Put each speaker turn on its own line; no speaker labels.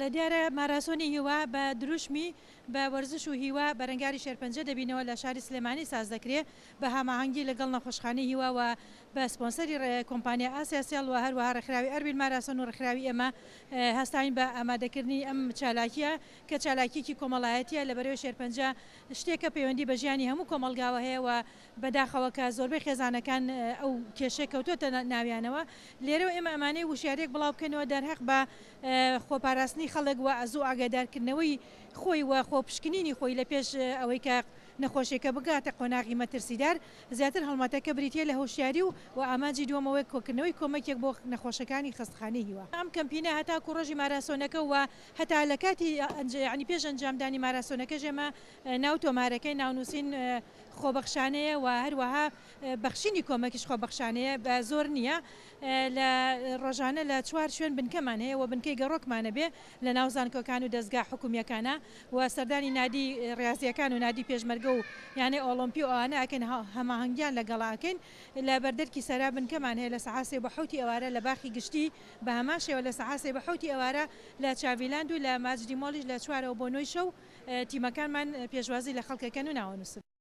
لە دیارە ماراسۆنی هیوا بە دروشمی بە وەرزش و هیوا بەرەنگاری شێرپەنجە دەبینەوە لە شاری سلێمانی ساز دەکرێت بە هەماهەنگی لەگەڵ نەخۆشخانەی هیواوە بە سپۆنسەری کۆمپانیا ئاسیاسیال و هەروەها ڕێکخراوی ئەربیل ماراسۆن و ڕێکخراوی ئێمە هەستاوین بە ئامادەکردنی ئەم چالاکیە کە چالاکیکی کۆمەڵایەتیە لە بەرەوەی شێرپەنجە شتێکە پەیوەندی بە ژیانی هەموو کۆمەلگاوە هەیە و بەداخەوە کە زۆربەی خێزانەکان ئەو کێشەی کەوتوتە ناویانەوە لێرەوە ئێمە ئەمانەی وشارێک بڵاو بکەنەوە دەرهەق بە خۆپاراستنی خەڵک و ئەزوو ئاگادارکردنەوەی خۆی و خۆپشکنینی خۆی لە پێش ئەوەی کە نەخۆشیەکە بگاتە قۆناغی مەترسیدار زیاتر هەڵمەتەکە بریتە لە هۆشیاری و ئاماجی دووەمەوەی کۆکردنەوەی کۆمەکێک بۆ نەخۆشەکانی خستخانەی هیوا ئەم کەمپینە هەتاکو ڕۆژی ماراسۆنەکە و هەتا لە کاتی ینی پێش ئەنجامدانی ماراسۆنەکە ژێمە ناو تۆمارەکەی ناونووسین خۆبەخشانەیە و هەروەها بەخشینی کۆمەکیش خۆبەخشانەیە بە زۆر نییە لە ڕۆژانە لە چوار شوێن بنکەمان هەیە و بنکەی گەڕۆکمانە بێ لە ناو زانکۆکان و دەستگا حکومیەکانە و سەردانی نادی ڕاضیەکان و نادی پێشمەرگە و یانەی ئۆلۆمپی و ئەوانە ئەکەن هەماهەنگیان لەگەڵاکەین لە بەردەرکی سەرا بنکەمان هەیە لە سەعاسێ بە حوتی ئەوارە لە باخی گشتی بە هەمان شێوە لە سەعاسێ بە حوتی ئەوارە لە چاڤیلاند و لە ماجدی مۆڵیش لە 4 بۆ 9 شەو تیمەکانمان پێشوازی لە خەڵکەکەن و ناوەنووسن.